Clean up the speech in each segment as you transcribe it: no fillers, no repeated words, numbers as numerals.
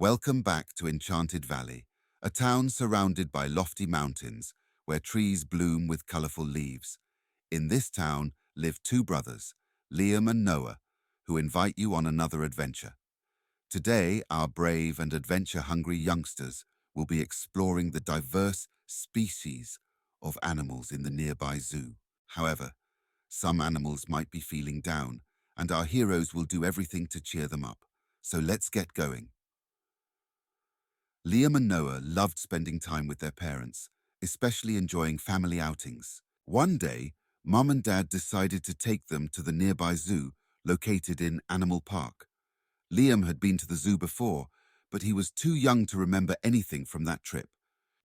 Welcome back to Enchanted Valley, a town surrounded by lofty mountains where trees bloom with colorful leaves. In this town live two brothers, Liam and Noah, who invite you on another adventure. Today, our brave and adventure-hungry youngsters will be exploring the diverse species of animals in the nearby zoo. However, some animals might be feeling down, and our heroes will do everything to cheer them up. So let's get going. Liam and Noah loved spending time with their parents, especially enjoying family outings. One day, Mum and Dad decided to take them to the nearby zoo located in Animal Park. Liam had been to the zoo before, but he was too young to remember anything from that trip.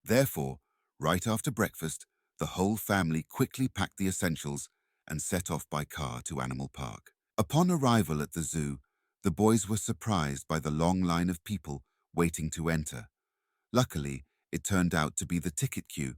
Therefore, right after breakfast, the whole family quickly packed the essentials and set off by car to Animal Park. Upon arrival at the zoo, the boys were surprised by the long line of people waiting to enter. Luckily, it turned out to be the ticket queue,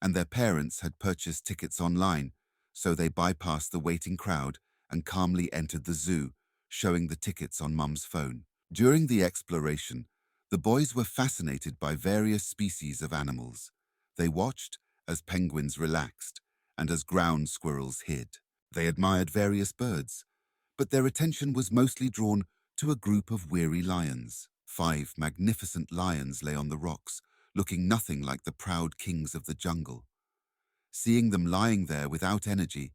and their parents had purchased tickets online, so they bypassed the waiting crowd and calmly entered the zoo, showing the tickets on Mum's phone. During the exploration, the boys were fascinated by various species of animals. They watched as penguins relaxed and as ground squirrels hid. They admired various birds, but their attention was mostly drawn to a group of weary lions. 5 magnificent lions lay on the rocks, looking nothing like the proud kings of the jungle. Seeing them lying there without energy,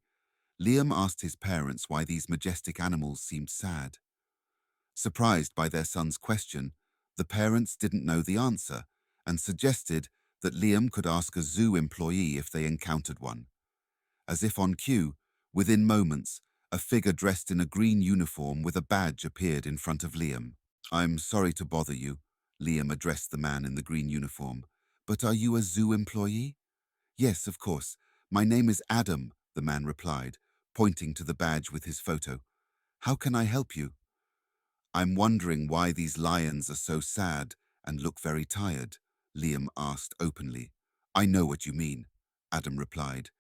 Liam asked his parents why these majestic animals seemed sad. Surprised by their son's question, the parents didn't know the answer and suggested that Liam could ask a zoo employee if they encountered one. As if on cue, within moments, a figure dressed in a green uniform with a badge appeared in front of Liam. "I'm sorry to bother you," Liam addressed the man in the green uniform, "but are you a zoo employee?" "Yes, of course. My name is Adam," the man replied, pointing to the badge with his photo. "How can I help you?" "I'm wondering why these lions are so sad and look very tired," Liam asked openly. "I know what you mean," Adam replied.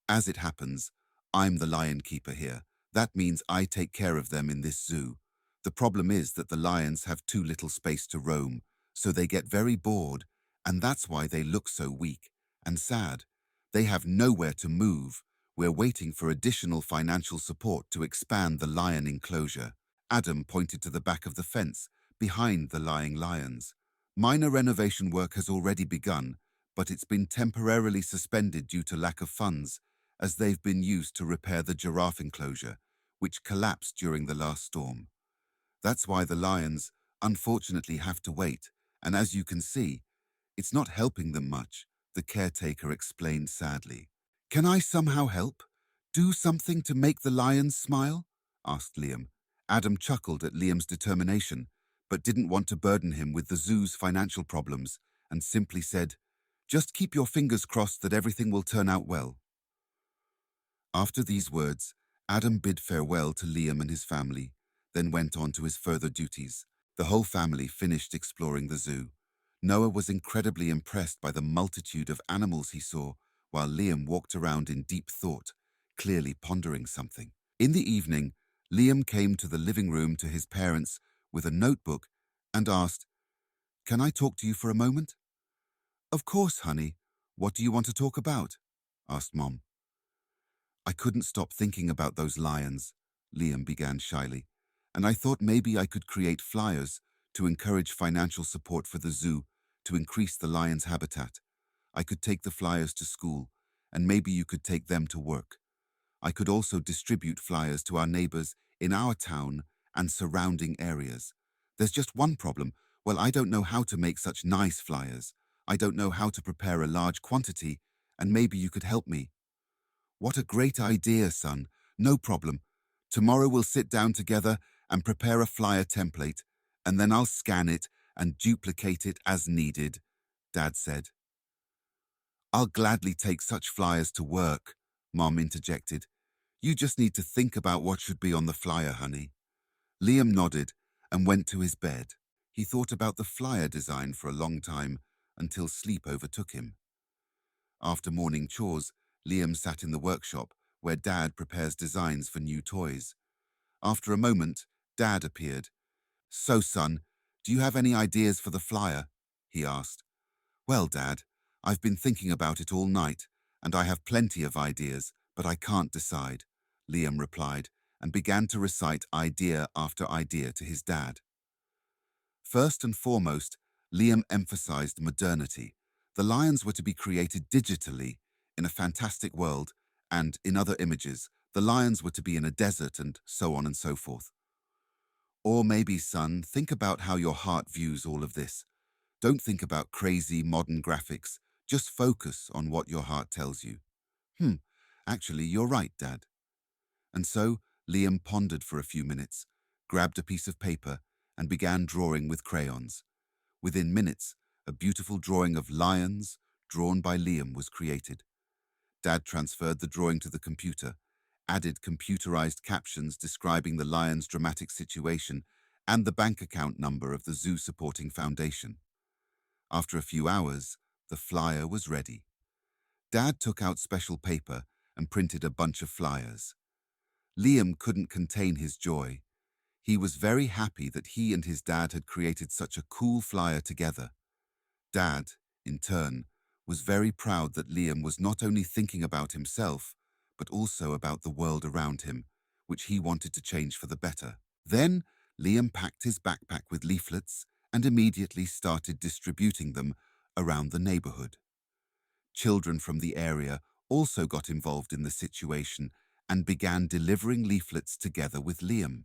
"As it happens, I'm the lion keeper here. That means I take care of them in this zoo. The problem is that the lions have too little space to roam, so they get very bored, and that's why they look so weak and sad. They have nowhere to move. We're waiting for additional financial support to expand the lion enclosure." Adam pointed to the back of the fence, behind the lying lions. "Minor renovation work has already begun, but it's been temporarily suspended due to lack of funds, as they've been used to repair the giraffe enclosure, which collapsed during the last storm. That's why the lions, unfortunately, have to wait, and as you can see, it's not helping them much," the caretaker explained sadly. "Can I somehow help? Do something to make the lions smile?" asked Liam. Adam chuckled at Liam's determination, but didn't want to burden him with the zoo's financial problems, and simply said, "Just keep your fingers crossed that everything will turn out well." After these words, Adam bid farewell to Liam and his family, then went on to his further duties. The whole family finished exploring the zoo. Noah was incredibly impressed by the multitude of animals he saw, while Liam walked around in deep thought, clearly pondering something. In the evening, Liam came to the living room to his parents with a notebook and asked, "Can I talk to you for a moment?" "Of course, honey. What do you want to talk about?" asked Mom. "I couldn't stop thinking about those lions," Liam began shyly, "and I thought maybe I could create flyers to encourage financial support for the zoo to increase the lions' habitat. I could take the flyers to school, and maybe you could take them to work. I could also distribute flyers to our neighbors in our town and surrounding areas. There's just one problem. Well, I don't know how to make such nice flyers. I don't know how to prepare a large quantity, and maybe you could help me." "What a great idea, son. No problem. Tomorrow we'll sit down together and prepare a flyer template, and then I'll scan it and duplicate it as needed," Dad said. "I'll gladly take such flyers to work," Mom interjected. "You just need to think about what should be on the flyer, honey." Liam nodded and went to his bed. He thought about the flyer design for a long time until sleep overtook him. After morning chores, Liam sat in the workshop where Dad prepares designs for new toys. After a moment, Dad appeared. "So, son, do "Do you have any ideas for the flyer?" he asked. "Well, Dad, I've been thinking about it all night, and I have plenty of ideas, but I can't decide," Liam replied, and began to recite idea after idea to his dad. First and foremost, Liam emphasized modernity. The lions were to be created digitally in a fantastic world, and in other images, the lions were to be in a desert and so on and so forth. Or maybe, son, think about how your heart views all of this. Don't think about crazy modern graphics. Just focus on what your heart tells you. Hmm, actually, you're right, Dad. And so, Liam pondered for a few minutes, grabbed a piece of paper, and began drawing with crayons. Within minutes, a beautiful drawing of lions, drawn by Liam, was created. Dad transferred the drawing to the computer, added computerized captions describing the lion's dramatic situation and the bank account number of the zoo supporting foundation. After a few hours, the flyer was ready. Dad took out special paper and printed a bunch of flyers. Liam couldn't contain his joy. He was very happy that he and his dad had created such a cool flyer together. Dad, in turn, was very proud that Liam was not only thinking about himself, but also about the world around him, which he wanted to change for the better. Then, Liam packed his backpack with leaflets and immediately started distributing them around the neighborhood. Children from the area also got involved in the situation and began delivering leaflets together with Liam.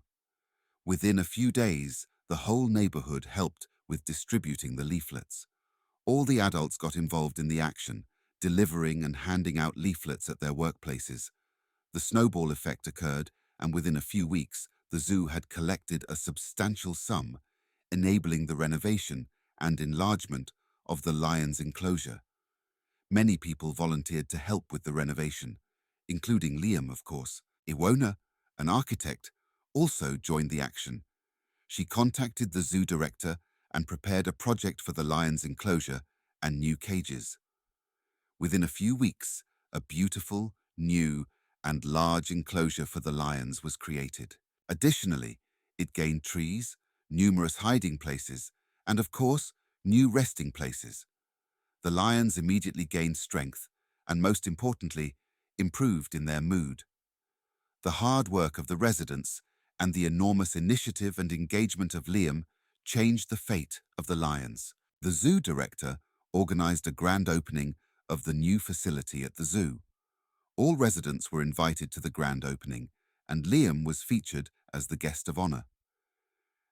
Within a few days, the whole neighborhood helped with distributing the leaflets. All the adults got involved in the action, delivering and handing out leaflets at their workplaces. The snowball effect occurred, and within a few weeks, the zoo had collected a substantial sum, enabling the renovation and enlargement of the lion's enclosure. Many people volunteered to help with the renovation, including Liam, of course. Iwona, an architect, also joined the action. She contacted the zoo director and prepared a project for the lion's enclosure and new cages. Within a few weeks, a beautiful, new, and large enclosure for the lions was created. Additionally, it gained trees, numerous hiding places, and of course, new resting places. The lions immediately gained strength and, most importantly, improved in their mood. The hard work of the residents and the enormous initiative and engagement of Liam changed the fate of the lions. The zoo director organized a grand opening of the new facility at the zoo. All residents were invited to the grand opening, and Liam was featured as the guest of honor.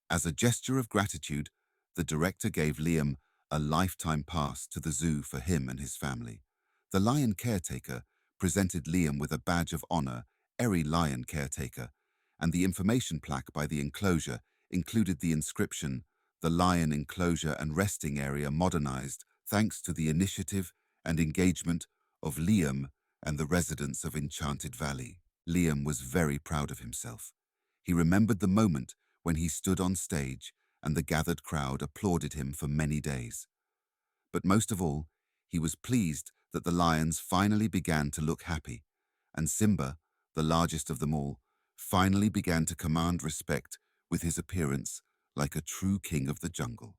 As a gesture of gratitude, the director gave Liam a lifetime pass to the zoo for him and his family. The lion caretaker presented Liam with a badge of honor, Erie Lion Caretaker, and the information plaque by the enclosure included the inscription, "The lion enclosure and resting area modernized thanks to the initiative and engagement of Liam and the residents of Enchanted Valley." Liam was very proud of himself. He remembered the moment when he stood on stage and the gathered crowd applauded him for many days. But most of all, he was pleased that the lions finally began to look happy, and Simba, the largest of them all, finally began to command respect with his appearance like a true king of the jungle.